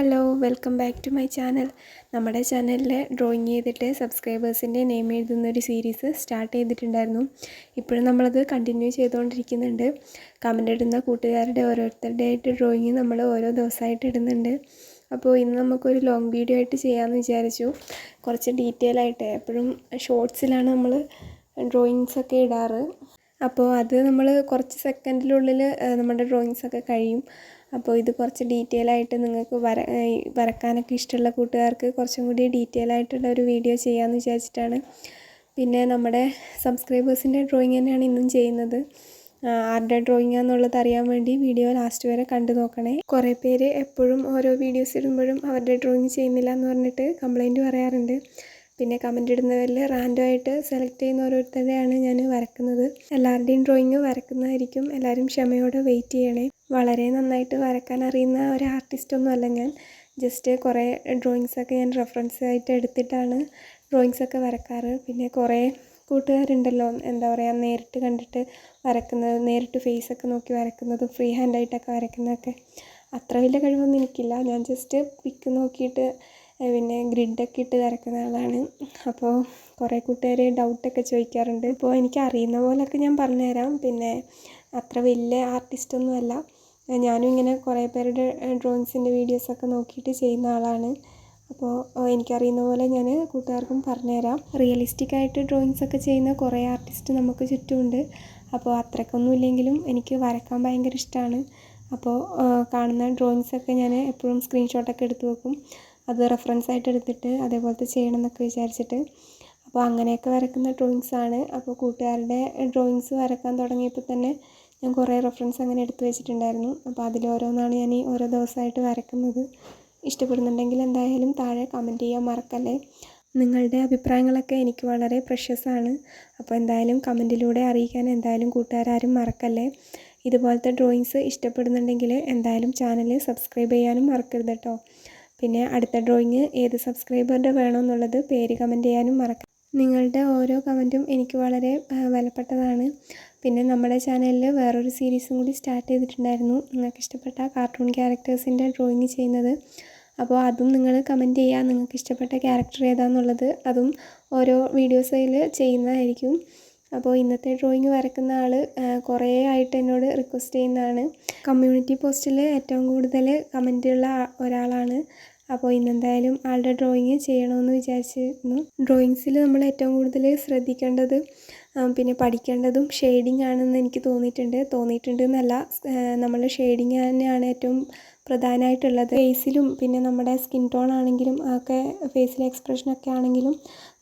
Hello welcome back to my channel. നമ്മുടെ ചാനലിൽ drawing ചെയ്തിട്ട് സബ്സ്ക്രൈബേഴ്സിൻ്റെ നെയിം എഴുതുന്നൊരു സീരീസ് സ്റ്റാർട്ട് ചെയ്തിട്ടുണ്ടായിരുന്നു. ഇപ്പോഴും നമ്മളത് കണ്ടിന്യൂ ചെയ്തുകൊണ്ടിരിക്കുന്നുണ്ട്. കമൻ്റ് ഇടുന്ന കൂട്ടുകാരുടെ ഓരോരുത്തരുടെ ആയിട്ട് ഡ്രോയിങ് നമ്മൾ ഓരോ ദിവസമായിട്ട് ഇടുന്നുണ്ട്. അപ്പോൾ ഇന്ന് നമുക്കൊരു ലോങ് വീഡിയോ ആയിട്ട് ചെയ്യാമെന്ന് വിചാരിച്ചു. കുറച്ച് ഡീറ്റെയിൽ ആയിട്ട് എപ്പോഴും ഷോർട്സിലാണ് നമ്മൾ ഡ്രോയിങ്സൊക്കെ ഇടാറ്. അപ്പോൾ അത് നമ്മൾ കുറച്ച് സെക്കൻഡിനുള്ളിൽ നമ്മുടെ ഡ്രോയിങ്സൊക്കെ കഴിയും. അപ്പോൾ ഇത് കുറച്ച് ഡീറ്റെയിൽ ആയിട്ട് നിങ്ങൾക്ക് വരക്കാനൊക്കെ ഇഷ്ടമുള്ള കൂട്ടുകാർക്ക് കുറച്ചും കൂടി ഡീറ്റെയിൽ ആയിട്ടുള്ള ഒരു വീഡിയോ ചെയ്യാമെന്ന് വിചാരിച്ചിട്ടാണ്. പിന്നെ നമ്മുടെ സബ്സ്ക്രൈബേഴ്സിൻ്റെ ഡ്രോയിങ് തന്നെയാണ് ഇന്നും ചെയ്യുന്നത്. ആരുടെ ഡ്രോയിങ് ആണെന്നുള്ളത് അറിയാൻ വേണ്ടി വീഡിയോ ലാസ്റ്റ് വരെ കണ്ടു നോക്കണേ. കുറേ പേര് എപ്പോഴും ഓരോ വീഡിയോസ് ഇടുമ്പോഴും അവരുടെ ഡ്രോയിങ് ചെയ്യുന്നില്ല എന്ന് പറഞ്ഞിട്ട് കംപ്ലൈൻറ്റ് പറയാറുണ്ട്. പിന്നെ കമൻ്റ് ഇടുന്നവരിൽ റാൻഡം ആയിട്ട് സെലക്ട് ചെയ്യുന്ന ഓരോരുത്തരെയാണ് ഞാൻ വരക്കുന്നത്. എല്ലാവരുടെയും ഡ്രോയിങ് വരക്കുന്നതായിരിക്കും. എല്ലാവരും ക്ഷമയോടെ വെയിറ്റ് ചെയ്യണേ. വളരെ നന്നായിട്ട് വരക്കാൻ അറിയുന്ന ഒരു ആർട്ടിസ്റ്റൊന്നും അല്ല ഞാൻ. ജസ്റ്റ് കുറേ ഡ്രോയിങ്സൊക്കെ ഞാൻ റെഫറൻസ് ആയിട്ട് എടുത്തിട്ടാണ് ഡ്രോയിങ്സൊക്കെ വരക്കാറ്. പിന്നെ കുറേ കൂട്ടുകാരുണ്ടല്ലോ, എന്താ പറയുക, നേരിട്ട് കണ്ടിട്ട് വരക്കുന്നത്, നേരിട്ട് ഫേസൊക്കെ നോക്കി വരക്കുന്നതും ഫ്രീ ഹാൻഡായിട്ടൊക്കെ വരക്കുന്നതൊക്കെ അത്ര വലിയ കഴിവൊന്നും എനിക്കില്ല. ഞാൻ ജസ്റ്റ് പിക്ക് നോക്കിയിട്ട് പിന്നെ ഗ്രിഡൊക്കെ ഇട്ട് വരക്കുന്ന ആളാണ്. അപ്പോൾ കുറേ കൂട്ടുകാർ ഡൗട്ടൊക്കെ ചോദിക്കാറുണ്ട്. അപ്പോൾ എനിക്ക് അറിയുന്ന പോലെയൊക്കെ ഞാൻ പറഞ്ഞുതരാം. പിന്നെ അത്ര വലിയ ആർട്ടിസ്റ്റൊന്നും അല്ല. ഞാനും ഇങ്ങനെ കുറേ പേരുടെ ഡ്രോയിങ്സിൻ്റെ വീഡിയോസൊക്കെ നോക്കിയിട്ട് ചെയ്യുന്ന ആളാണ്. അപ്പോൾ എനിക്കറിയുന്ന പോലെ ഞാൻ കൂട്ടുകാർക്കും പറഞ്ഞുതരാം. റിയലിസ്റ്റിക് ആയിട്ട് ഡ്രോയിങ്സൊക്കെ ചെയ്യുന്ന കുറേ ആർട്ടിസ്റ്റ് നമുക്ക് ചുറ്റുമുണ്ട്. അപ്പോൾ അത്രയ്ക്കൊന്നും ഇല്ലെങ്കിലും എനിക്ക് വരക്കാൻ ഭയങ്കര ഇഷ്ടമാണ്. അപ്പോൾ കാണുന്ന ഡ്രോയിങ്സൊക്കെ ഞാൻ എപ്പോഴും സ്ക്രീൻഷോട്ടൊക്കെ എടുത്ത് വെക്കും. അത് റെഫറൻസ് ആയിട്ട് എടുത്തിട്ട് അതേപോലത്തെ ചെയ്യണം എന്നൊക്കെ വിചാരിച്ചിട്ട്. അപ്പോൾ അങ്ങനെയൊക്കെ വരക്കുന്ന ഡ്രോയിങ്സാണ്. അപ്പോൾ കൂട്ടുകാരുടെ ഡ്രോയിങ്സ് വരക്കാൻ തുടങ്ങിയപ്പോൾ തന്നെ ഞാൻ കുറേ റെഫറൻസ് അങ്ങനെ എടുത്തു വെച്ചിട്ടുണ്ടായിരുന്നു. അപ്പോൾ അതിലോരോന്നാണ് ഞാൻ ഈ ഓരോ ദിവസമായിട്ട് വരക്കുന്നത്. ഇഷ്ടപ്പെടുന്നുണ്ടെങ്കിൽ എന്തായാലും താഴെ കമൻറ്റ് ചെയ്യാൻ മറക്കല്ലേ. നിങ്ങളുടെ അഭിപ്രായങ്ങളൊക്കെ എനിക്ക് വളരെ പ്രഷ്യസാണ്. അപ്പോൾ എന്തായാലും കമൻറ്റിലൂടെ അറിയിക്കാൻ എന്തായാലും കൂട്ടുകാരും മറക്കല്ലേ. ഇതുപോലത്തെ ഡ്രോയിങ്സ് ഇഷ്ടപ്പെടുന്നുണ്ടെങ്കിൽ എന്തായാലും ചാനൽ സബ്സ്ക്രൈബ് ചെയ്യാനും മറക്കരുത് കേട്ടോ. പിന്നെ അടുത്ത ഡ്രോയിങ് ഏത് സബ്സ്ക്രൈബറുടെ വേണമെന്നുള്ളത് പേര് കമൻറ്റ് ചെയ്യാനും മറക്കാം. നിങ്ങളുടെ ഓരോ കമൻറ്റും എനിക്ക് വളരെ വിലപ്പെട്ടതാണ്. പിന്നെ നമ്മുടെ ചാനലിൽ വേറൊരു സീരീസും കൂടി സ്റ്റാർട്ട് ചെയ്തിട്ടുണ്ടായിരുന്നു, നിങ്ങൾക്ക് ഇഷ്ടപ്പെട്ട കാർട്ടൂൺ ക്യാരക്ടേഴ്സിൻ്റെ ഡ്രോയിങ് ചെയ്യുന്നത്. അപ്പോൾ അതും നിങ്ങൾ കമൻറ്റ് ചെയ്യുക, നിങ്ങൾക്ക് ഇഷ്ടപ്പെട്ട ക്യാരക്ടർ ഏതാണെന്നുള്ളത്. അതും ഓരോ വീഡിയോസിൽ ചെയ്യുന്നതായിരിക്കും. അപ്പോൾ ഇന്നത്തെ ഡ്രോയിങ് വരക്കുന്ന ആൾ കുറേ ആയിട്ട് എന്നോട് റിക്വസ്റ്റ് ചെയ്യുന്നതാണ്. കമ്മ്യൂണിറ്റി പോസ്റ്റിൽ ഏറ്റവും കൂടുതൽ കമൻറ്റുള്ള ഒരാളാണ്. അപ്പോൾ ഇന്നെന്തായാലും ആളുടെ ഡ്രോയിങ് ചെയ്യണമെന്ന് വിചാരിച്ചിരുന്നു. ഡ്രോയിങ്സിൽ നമ്മൾ ഏറ്റവും കൂടുതൽ ശ്രദ്ധിക്കേണ്ടത് പിന്നെ പഠിക്കേണ്ടതും ഷെയ്ഡിങ് ആണെന്ന് എനിക്ക് തോന്നിയിട്ടുണ്ട് എന്നല്ല, നമ്മൾ ഷെയ്ഡിങ് തന്നെയാണ് ഏറ്റവും പ്രധാനമായിട്ടുള്ളത്. ഫേസിലും പിന്നെ നമ്മുടെ സ്കിൻ ടോൺ ആണെങ്കിലും ഒക്കെ ഫേസിലെ എക്സ്പ്രഷനൊക്കെ ആണെങ്കിലും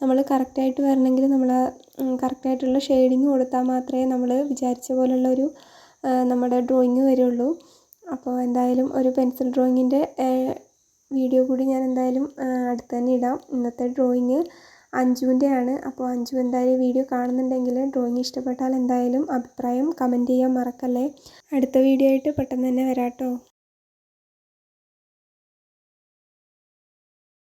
നമ്മൾ കറക്റ്റായിട്ട് വരണമെങ്കിൽ നമ്മൾ കറക്റ്റായിട്ടുള്ള ഷെയ്ഡിങ് കൊടുത്താൽ മാത്രമേ നമ്മൾ വിചാരിച്ച പോലുള്ളൊരു നമ്മുടെ ഡ്രോയിങ് വരുള്ളൂ. അപ്പോൾ എന്തായാലും ഒരു പെൻസിൽ ഡ്രോയിങ്ങിൻ്റെ വീഡിയോ കൂടി ഞാൻ എന്തായാലും അടുത്ത് തന്നെ ഇടാം. ഇന്നത്തെ ഡ്രോയിങ് അഞ്ജുവിൻ്റെയാണ്. അപ്പോൾ അഞ്ജു എന്തായാലും വീഡിയോ കാണുന്നുണ്ടെങ്കിൽ ഡ്രോയിങ് ഇഷ്ടപ്പെട്ടാൽ എന്തായാലും അഭിപ്രായം കമൻറ്റ് ചെയ്യാൻ മറക്കല്ലേ. അടുത്ത വീഡിയോ ആയിട്ട് പെട്ടെന്ന് തന്നെ വരാം കേട്ടോ.